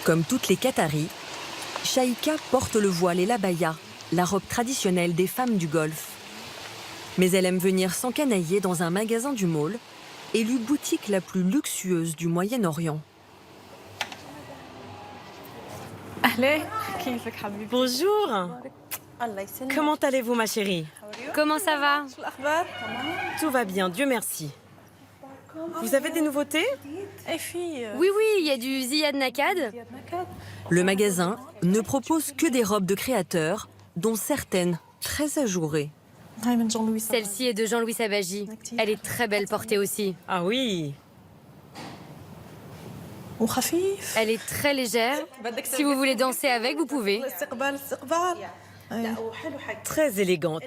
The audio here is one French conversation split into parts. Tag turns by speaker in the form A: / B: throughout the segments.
A: Comme toutes les Qataris, Shaïka porte le voile et l'abaya, la robe traditionnelle des femmes du Golfe. Mais elle aime venir s'encanailler dans un magasin du Mall, élue boutique la plus luxueuse du Moyen-Orient.
B: Bonjour. Comment allez-vous, ma chérie?
C: Comment ça va?
B: Tout va bien, Dieu merci. Vous avez des nouveautés?
C: Oui, il y a du Ziad Nakad.
A: Le magasin ne propose que des robes de créateurs, dont certaines très ajourées.
C: Celle-ci est de Jean-Louis Sabaji. Elle est très belle portée aussi.
B: Ah oui.
C: Elle est très légère. Si vous voulez danser avec, vous pouvez.
B: Très élégante.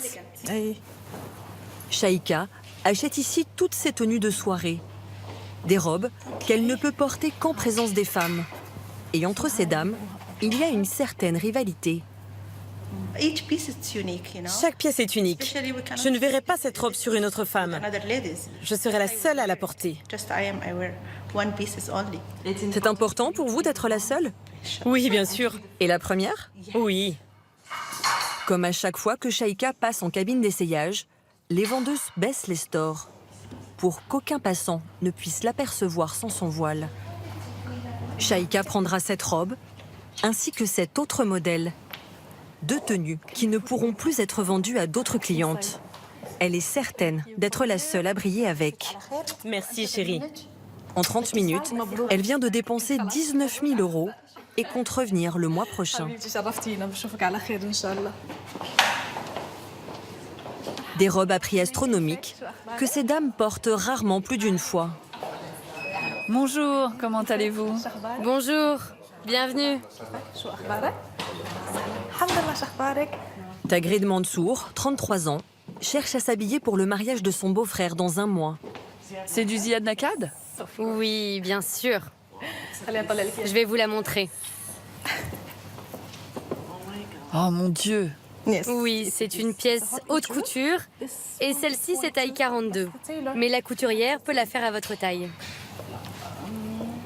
A: Shaïka achète ici toutes ses tenues de soirée. Des robes qu'elle ne peut porter qu'en présence des femmes. Et entre ces dames, il y a une certaine rivalité.
B: Chaque pièce est unique. Je ne verrai pas cette robe sur une autre femme. Je serai la seule à la porter.
A: C'est important pour vous d'être la seule?
B: Oui, bien sûr.
A: Et la première?
B: Oui.
A: Comme à chaque fois que Shaïka passe en cabine d'essayage, les vendeuses baissent les stores pour qu'aucun passant ne puisse l'apercevoir sans son voile. Shaïka prendra cette robe ainsi que cet autre modèle. Deux tenues qui ne pourront plus être vendues à d'autres clientes. Elle est certaine d'être la seule à briller avec.
B: Merci, chérie.
A: En 30 minutes, elle vient de dépenser 19 000 € et compte revenir le mois prochain. Des robes à prix astronomique que ces dames portent rarement plus d'une fois.
D: Bonjour, comment allez-vous?
C: Bonjour, bienvenue.
A: Tagrid Mansour, 33 ans, cherche à s'habiller pour le mariage de son beau-frère dans un mois.
D: C'est du Ziad Nakad?
C: Oui, bien sûr. Je vais vous la montrer.
D: Oh mon Dieu!
C: Oui, c'est une pièce haute couture. Et celle-ci, c'est taille 42. Mais la couturière peut la faire à votre taille.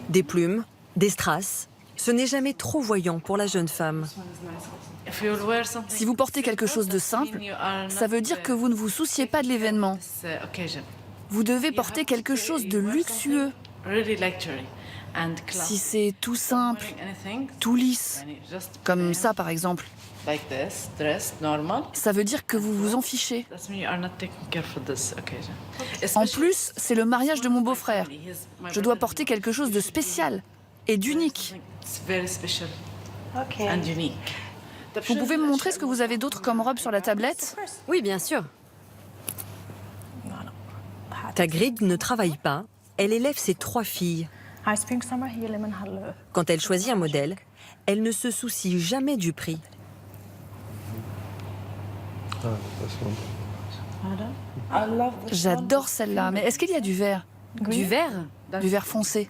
A: Des plumes, des strass, ce n'est jamais trop voyant pour la jeune femme.
D: Si vous portez quelque chose de simple, ça veut dire que vous ne vous souciez pas de l'événement. Vous devez porter quelque chose de luxueux. Si c'est tout simple, tout lisse, comme ça par exemple, ça veut dire que vous vous en fichez. En plus, c'est le mariage de mon beau-frère. Je dois porter quelque chose de spécial et d'unique. Vous pouvez me montrer ce que vous avez d'autre comme robe sur la tablette?
C: Oui, bien sûr.
A: Tagrid ne travaille pas, elle élève ses 3 filles. Quand elle choisit un modèle, elle ne se soucie jamais du prix.
D: J'adore celle-là, mais est-ce qu'il y a du vert?
C: Du vert?
D: Du vert foncé?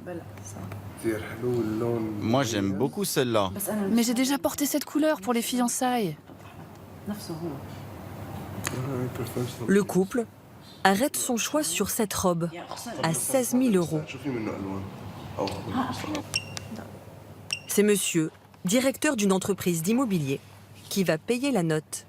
E: Moi, j'aime beaucoup celle-là.
D: Mais j'ai déjà porté cette couleur pour les fiançailles.
A: Le couple arrête son choix sur cette robe à 16 000 €. C'est monsieur, directeur d'une entreprise d'immobilier, qui va payer la note.